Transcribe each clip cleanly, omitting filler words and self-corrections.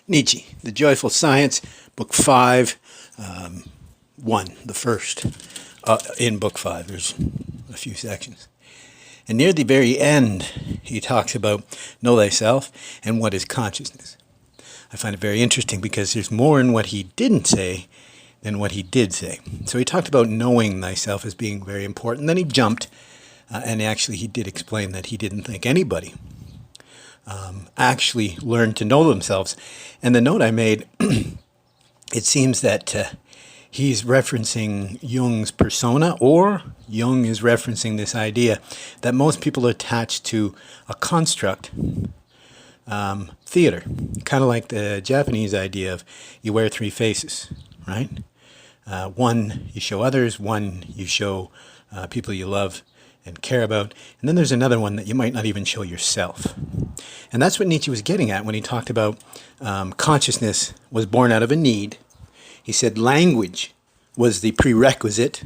Nietzsche, The Joyful Science, Book 5, 1, the first. In Book 5, there's a few sections. And near the very end, he talks about know thyself and what is consciousness. I find it very interesting because there's more in what he didn't say than what he did say. So he talked about knowing thyself as being very important. Then he jumped, and actually he did explain that he didn't think anybody actually learned to know themselves. And the note I made, it seems that he's referencing Jung's persona, or Jung is referencing this idea that most people attach to a construct, theater, kind of like the Japanese idea of you wear three faces, right? One you show others, one you show people you love and care about, and then there's another one that you might not even show yourself. And that's what Nietzsche was getting at when he talked about consciousness was born out of a need. He said language was the prerequisite,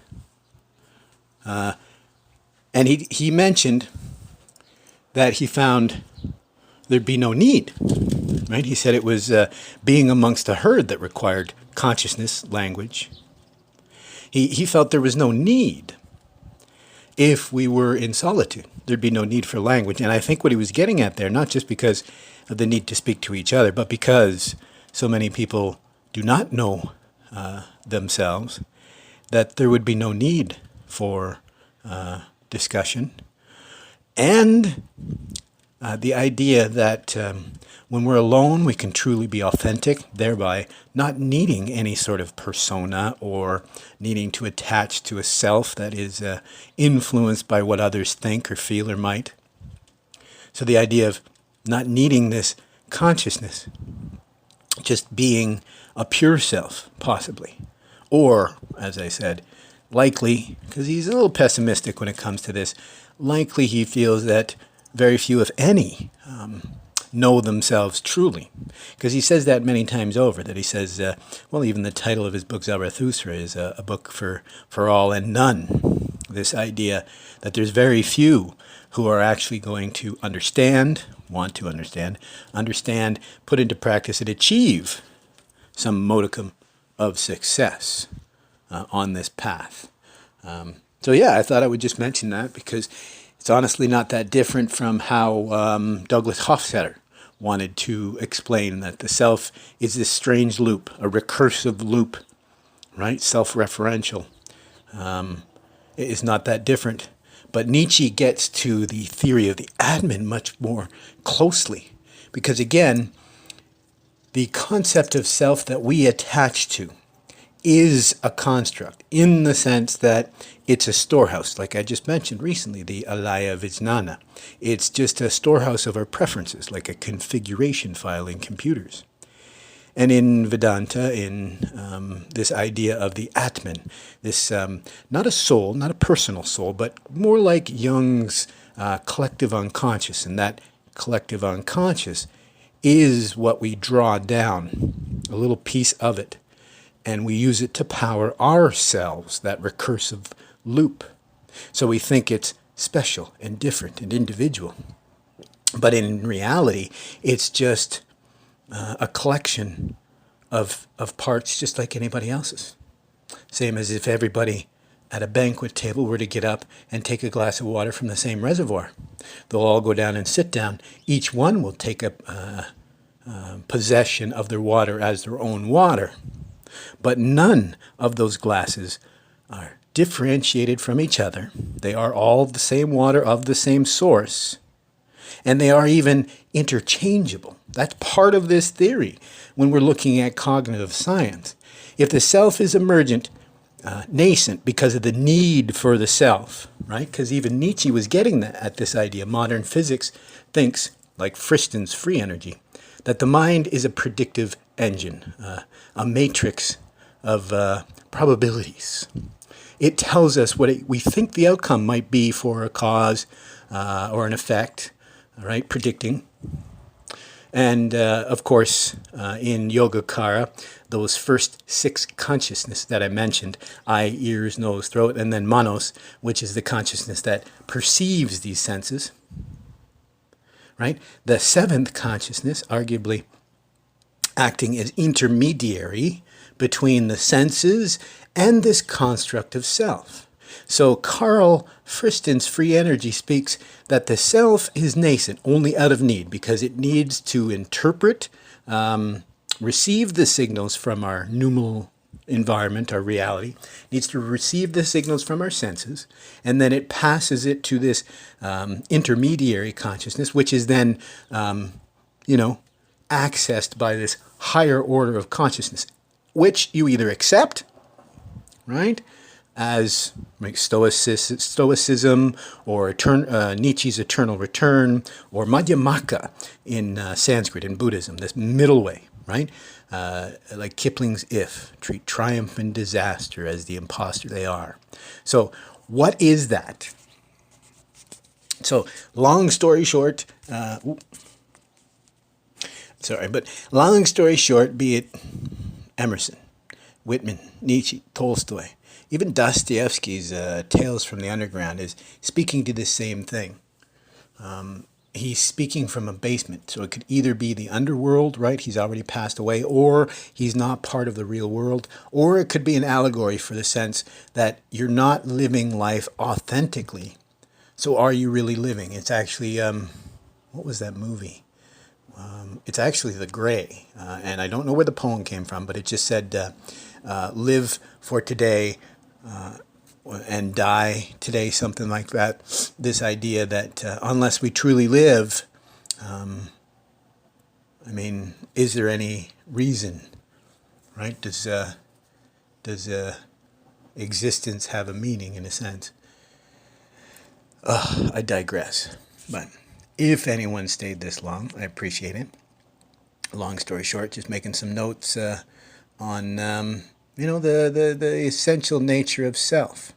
and he mentioned that he found there'd be no need, right? He said it was being amongst a herd that required consciousness, language. He felt there was no need. If we were in solitude, there'd be no need for language. And I think what he was getting at there, not just because of the need to speak to each other, but because so many people do not know themselves, that there would be no need for discussion. And the idea that when we're alone, we can truly be authentic, thereby not needing any sort of persona or needing to attach to a self that is influenced by what others think or feel or might. So the idea of not needing this consciousness, just being a pure self, possibly. Or, as I said, likely, because he's a little pessimistic when it comes to this, likely he feels that very few, if any, know themselves truly. Because he says that many times over, that he says, well, even the title of his book, Zarathustra, is a book for all and none. This idea that there's very few who are actually going to understand, want to understand, put into practice, and achieve some modicum of success on this path. So yeah, I thought I would just mention that because it's honestly not that different from how Douglas Hofstadter wanted to explain that the self is this strange loop, a recursive loop, right? Self-referential. It is not that different. But Nietzsche gets to the theory of the Atman much more closely because, again, the concept of self that we attach to is a construct in the sense that it's a storehouse, like I just mentioned recently, the alaya vijnana. It's just a storehouse of our preferences, like a configuration file in computers. And in Vedanta, in this idea of the Atman, this not a soul, not a personal soul, but more like Jung's collective unconscious, and that collective unconscious is what we draw down, a little piece of it, and we use it to power ourselves, that recursive loop. So we think it's special and different and individual. But in reality, it's just a collection of parts just like anybody else's. Same as if everybody at a banquet table were to get up and take a glass of water from the same reservoir. They'll all go down and sit down. Each one will take a possession of their water as their own water. But none of those glasses are differentiated from each other. They are all the same water of the same source. And they are even interchangeable. That's part of this theory when we're looking at cognitive science. If the self is emergent, nascent because of the need for the self, right? Because even Nietzsche was getting at this idea. Modern physics thinks, like Friston's free energy, that the mind is a predictive engine, a matrix of probabilities. It tells us what we think the outcome might be for a cause or an effect, right? Predicting. And of course, in Yogacara, those first 6 consciousness that I mentioned, eye, ears, nose, throat, and then manos, which is the consciousness that perceives these senses, right? The 7th consciousness, arguably acting as intermediary between the senses and this construct of self. So Carl Friston's free energy speaks that the self is nascent only out of need, because it needs to interpret, receive the signals from our noumenal environment, our reality, needs to receive the signals from our senses, and then it passes it to this intermediary consciousness, which is then, accessed by this higher order of consciousness, which you either accept, right, as like Stoicism or Nietzsche's eternal return, or Madhyamaka in Sanskrit in Buddhism, this middle way, right? Like Kipling's If, treat triumph and disaster as the imposter they are. So what is that? So long story short, long story short, be it Emerson, Whitman, Nietzsche, Tolstoy, even Dostoevsky's Tales from the Underground is speaking to the same thing. He's speaking from a basement, so it could either be the underworld, right? He's already passed away, or he's not part of the real world, or it could be an allegory for the sense that you're not living life authentically. So are you really living? It's actually, what was that movie? It's actually The Gray, and I don't know where the poem came from, but it just said, live for today, and die today, something like that. This idea that unless we truly live, is there any reason, right? Does existence have a meaning in a sense? I digress. But if anyone stayed this long, I appreciate it. Long story short, just making some notes on the essential nature of self.